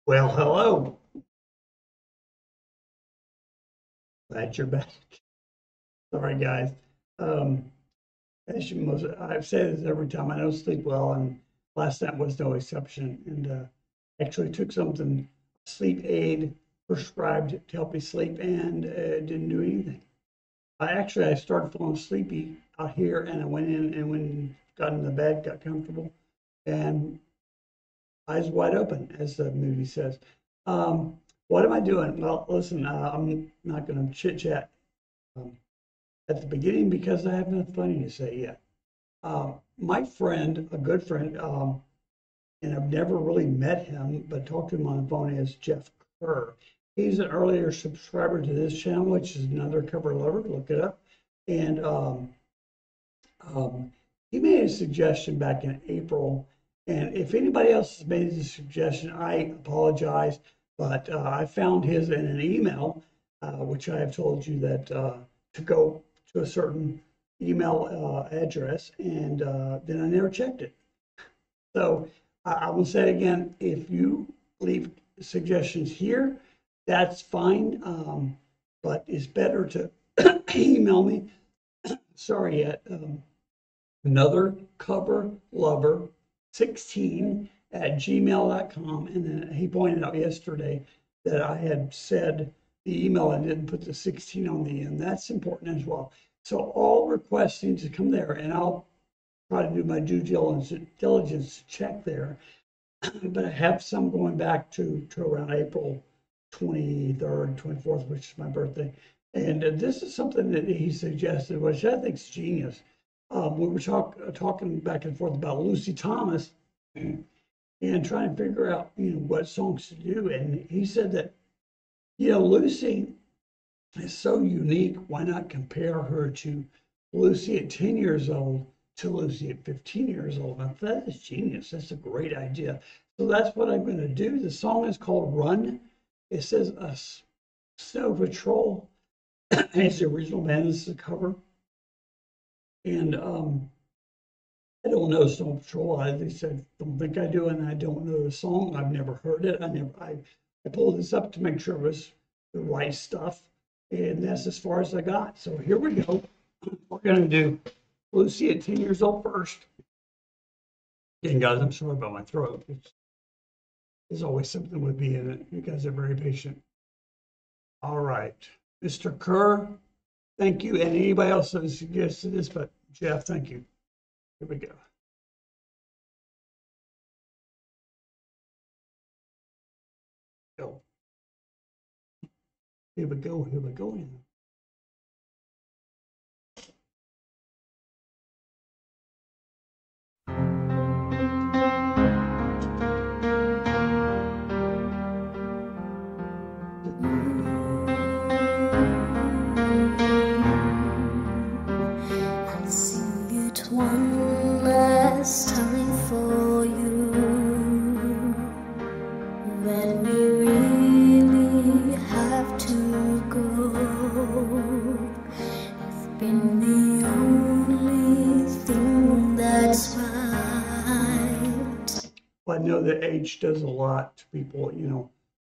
Well, hello. Glad you're back. Sorry, guys. Um, as you most, I've said this every time. I don't sleep well, and last night was no exception. And actually took something, sleep aid prescribed to help me sleep, and didn't do anything. I started feeling sleepy out here, and I went in and got in the bed, got comfortable, and eyes wide open, as the movie says. What am I doing? Well, listen, I'm not going to chit chat um, at the beginning because I have nothing funny to say yet. My friend, a good friend, and I've never really met him, but talked to him on the phone, is Jeff Kerr. He's an earlier subscriber to this channel, which is Another Cover Lover. Look it up. And um, he made a suggestion back in April. And if anybody else has made a suggestion, I apologize. But I found his in an email, which I have told you that to go to a certain email address, and then I never checked it. So I will say again, if you leave suggestions here, that's fine. But it's better to email me. Sorry, at anothercoverlover16@gmail.com. And then he pointed out yesterday that I had said the email and didn't put the 16 on the end. That's important as well. So all requests need to come there, and I'll try to do my due diligence to check there. But I have some going back to around April 23rd, 24th, which is my birthday. And this is something that he suggested, which I think is genius. We were talking back and forth about Lucy Thomas and trying to figure out, what songs to do. And he said that, Lucy is so unique. Why not compare her to Lucy at 10 years old to Lucy at 15 years old? Now, that is genius. That's a great idea. So that's what I'm going to do. The song is called Run. It says Snow Patrol. It's the original band. This is a cover. And I don't know Snow Patrol. At least I don't think I do, and I don't know the song. I've never heard it. I pulled this up to make sure it was the right stuff, and that's as far as I got. So here we go. We're gonna do Lucy at 10 years old first. Again, guys, I'm sorry about my throat. There's always something with me in it. You guys are very patient. All right, Mr. Kerr, thank you, and anybody else that suggested this, but Jeff, thank you. Here we go. Go. Here we go. Here we go. I'll sing it one last time for you when we really have to go. You've been the only thing that's right. Well, I know that age does a lot to people,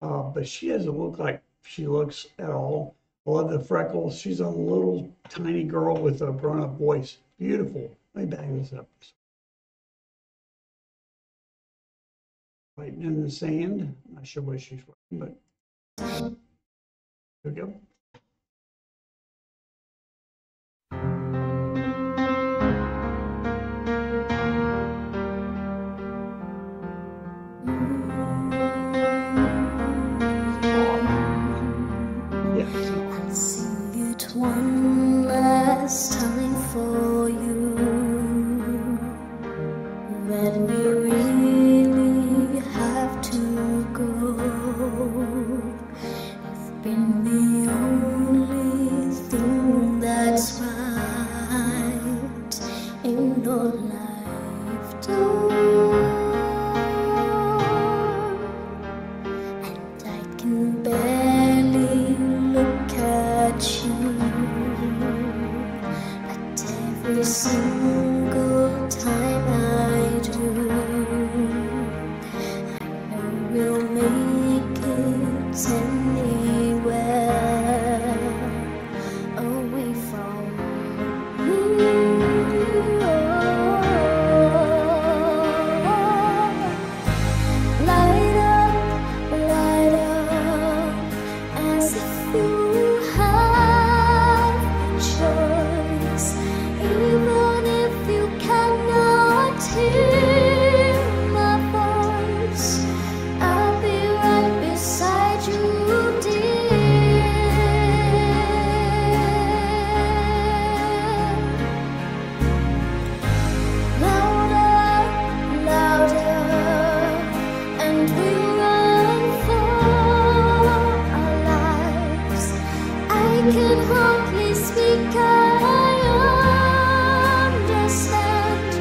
but she doesn't look like she looks at all. I love the freckles. She's a little tiny girl with a grown-up voice. Beautiful. Let me bag this up. Writing in the sand. Not sure what she's writing, but here we go. I'll sing it one last time for you when we really have to go. You've been the only thing that's right in your lifetime, and I can barely look at you, but every single time I do, I know we'll make anywhere away from you. Light up, as if you have a choice, even if you cannot hear my voice. I'll be right beside you, dear. Louder, and we'll run for our lives. I can hardly speak, I understand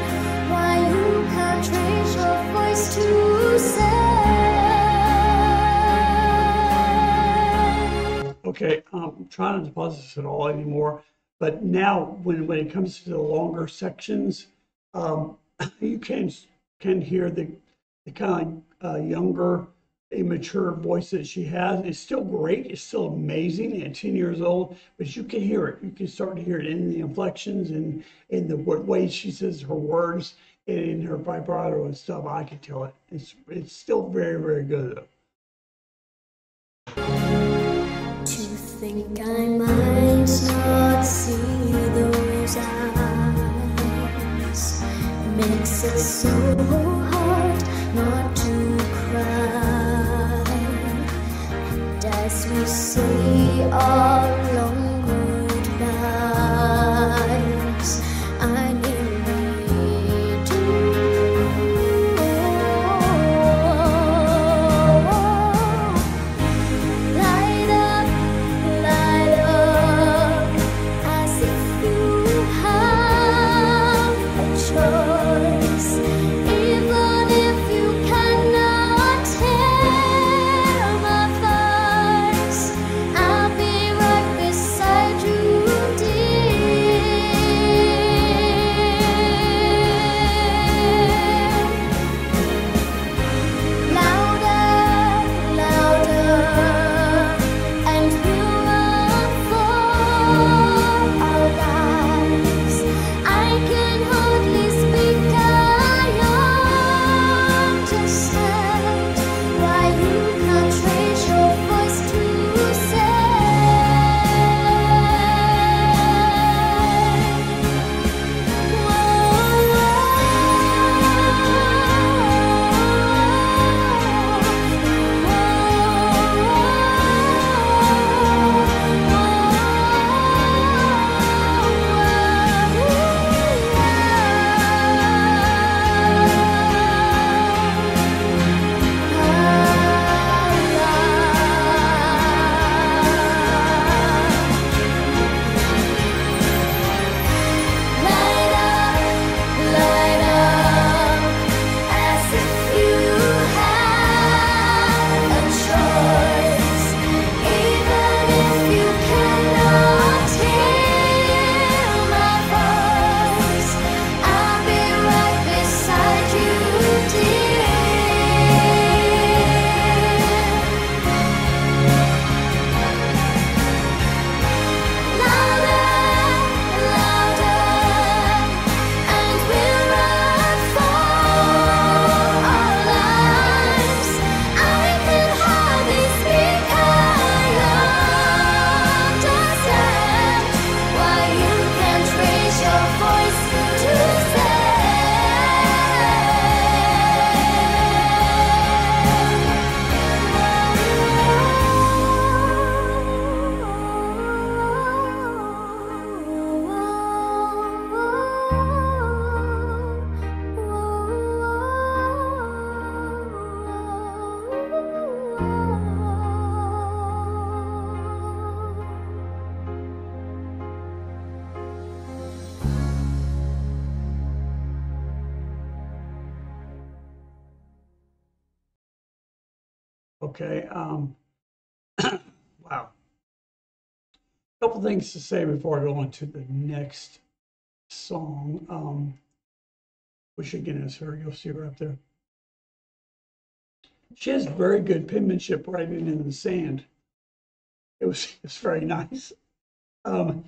why you can't raise your voice to say. Okay, I'm trying not to pause this at all anymore, but now when it comes to the longer sections, you can hear the kind of younger, immature voice that she has. It's still great. It's still amazing at 10 years old, but you can hear it. You can start to hear it in the inflections and in the way she says her words and in her vibrato and stuff. I can tell it. It's still very, very good though. To think I might not see those eyes makes it so hard not to cry. And as we say our long goodbyes, I nearly do. Light up, as if you have a choice, even if you cannot hear my voice. I'll be right beside you, dear. Louder, and we'll run for our lives. I can hardly speak, I understand why you can't raise your voice to Light up, as if you have a choice, even if you cannot hear my voice. I'll be right beside you, louder, and we'll run for our lives. I can hardly speak, I understand why you can't raise your voice to Okay, wow. Couple things to say before I go on to the next song, which again is her. You'll see her up there. She has very good penmanship writing in the sand. It's very nice. Um,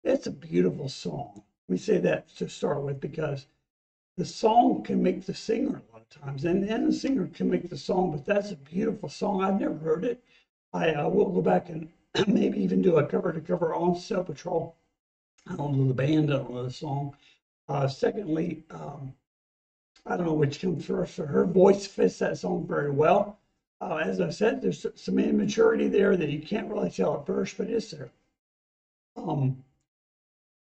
it's a beautiful song. Let me say that to start with, because the song can make the singer a lot of times, and the singer can make the song, but that's a beautiful song. I've never heard it. I will go back and maybe even do a cover to cover on Snow Patrol. I don't know the band, I don't know the song. Secondly, I don't know which comes first. Her voice fits that song very well. As I said, there's some immaturity there that you can't really tell at first, but it's there. And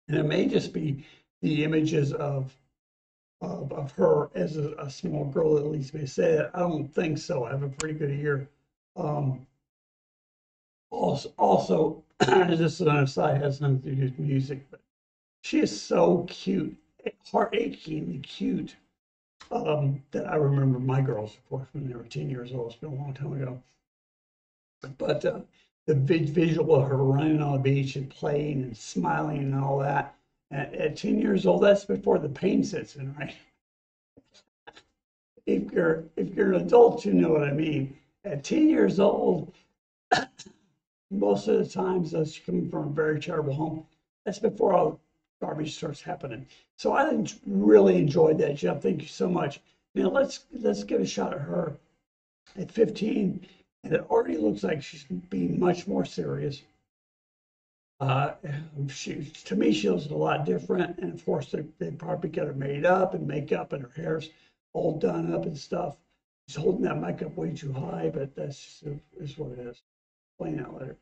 it may just be the images of her as a small girl, at least may say it. I don't think so. I have a pretty good ear. Also, just an aside, has nothing to do with music, but she is so cute, heart-achingly cute. That I remember my girls, of course, when they were 10 years old. It's been a long time ago. But the visual of her running on the beach and playing and smiling and all that at 10 years old, that's before the pain sets in, right? If you're an adult, you know what I mean. At 10 years old, most of the times, unless you're coming from a very terrible home, that's before all the garbage starts happening. So I really enjoyed that, Jeff. Thank you so much. Now let's get a shot at her at 15, and it already looks like she's being much more serious. To me, she looks a lot different, and of course they probably got her made up and makeup, and her hair's all done up and stuff. She's holding that makeup way too high, but that's just what it is. Explain that later.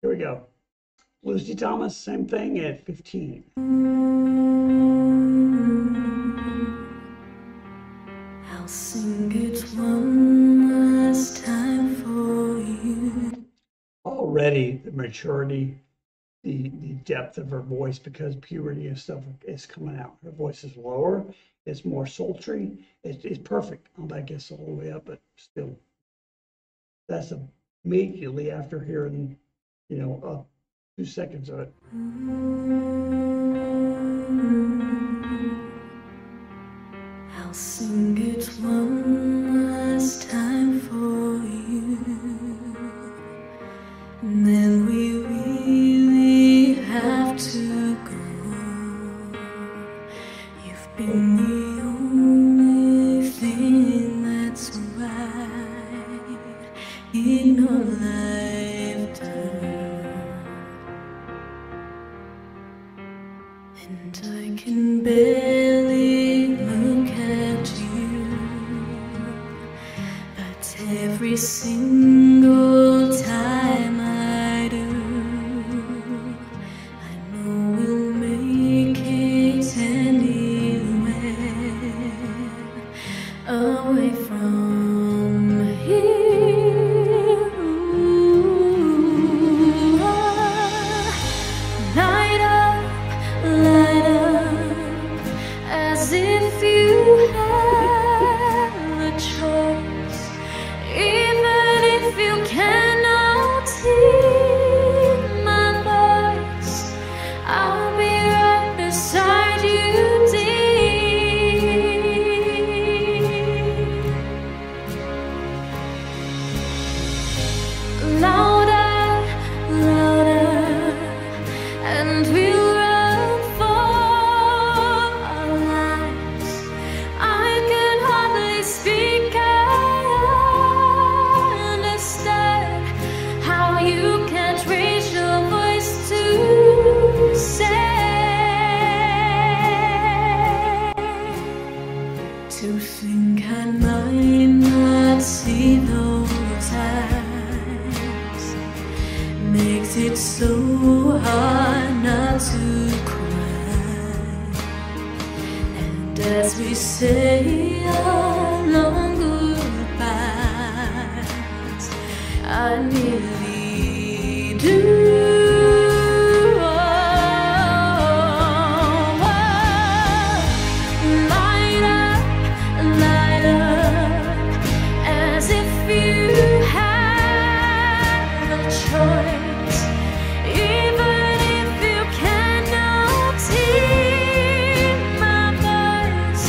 Here we go. Lucy Thomas, same thing at 15. I'll sing it one last time for you. Already the maturity, the depth of her voice, because puberty and stuff is coming out. Her voice is lower, it's more sultry. It's perfect. I guess all the way up, but still, that's immediately after hearing, 2 seconds of it. I'll sing it one last time for you, and then we really have to go. You've been the only thing that's right in your lifetime, and I can barely look at you, but every single time I do, I know we'll make it anywhere away from here. Ooh, light up, as if you had a choice, even if you cannot hear my voice. I'll be right beside you, dear. Louder, louder, and we'll run for our lives. I can hardly speak. I understand how you can't raise your voice to say, to think I might not see those eyes makes it so hard not to cry. And as we say our long goodbyes, I nearly do. Light up, as if you had a choice, even if you cannot hear my voice.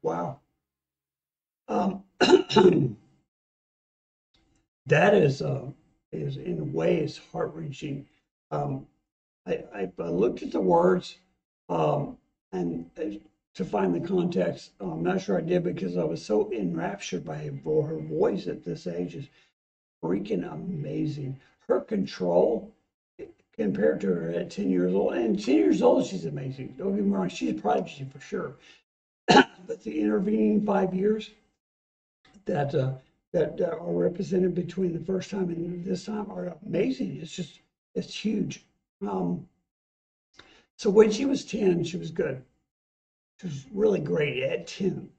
Wow. That is in a way is heart wrenching. Um, I looked at the words and to find the context. I'm not sure I did because I was so enraptured by her voice at this age is freaking amazing. Her control compared to her at 10 years old, and 10 years old, she's amazing. Don't get me wrong, she's a prodigy for sure. But the intervening 5 years that that are represented between the first time and this time are amazing. It's huge. Um, so when she was 10, she was good. She was really great at 10,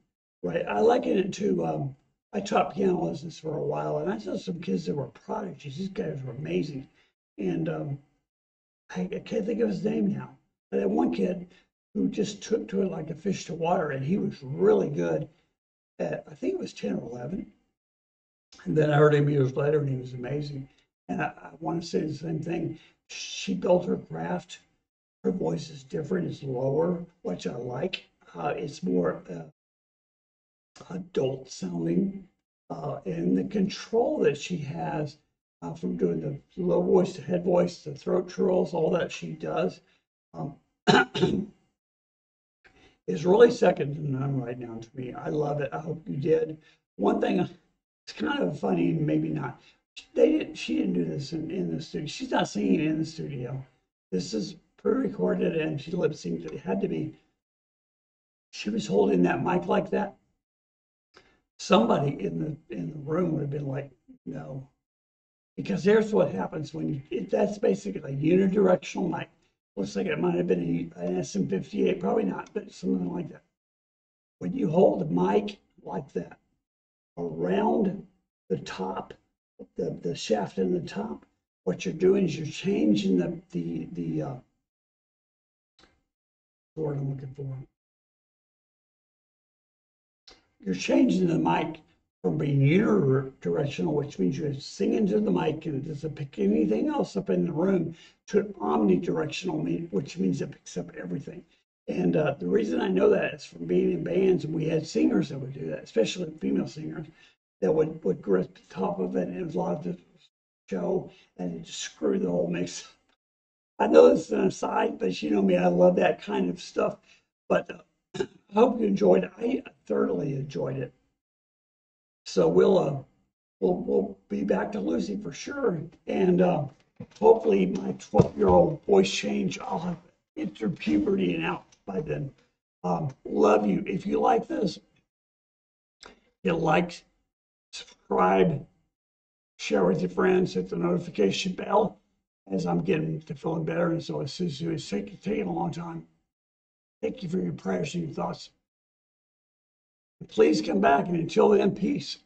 right? I liken it to I taught piano lessons for a while, and I saw some kids that were prodigies. These guys were amazing, and I can't think of his name now. But I had one kid who just took to it like a fish to water, and he was really good at I think it was 10 or 11. And then I heard him years later, and he was amazing. And I want to say the same thing. She built her craft. Her voice is different. It's lower, which I like. It's more adult sounding. And the control that she has from doing the low voice to head voice, the throat trills, all that she does um, is really second to none right now to me. I love it. I hope you did. One thing, it's kind of funny, maybe not. She didn't do this in the studio. She's not singing in the studio. This is pre-recorded and she lip synced. It had to be. She was holding that mic like that. Somebody in the room would have been like, no, because here's what happens when that's basically a unidirectional mic. Looks like it might have been an SM58, probably not, but something like that. When you hold the mic like that around the top, the shaft in the top, what you're doing is you're changing the word I'm looking for. You're changing the mic from being unidirectional, which means you're singing to the mic and it doesn't pick anything else up in the room, to an omnidirectional, which means it picks up everything. And the reason I know that is from being in bands, and we had singers that would do that, especially female singers that would grip the top of it, and it was a lot of the show, and it just screwed the whole mix. I know this is an aside, but you know me, I love that kind of stuff. But I hope you enjoyed it. I thoroughly enjoyed it. So we'll be back to Lucy for sure, and hopefully my 12-year-old voice change. I'll have entered puberty and out by then. Love you. If you like this, you like, subscribe, share with your friends, hit the notification bell as I'm getting to feeling better. And so it's taking a long time. Thank you for your prayers and your thoughts. Please come back, and until then, peace.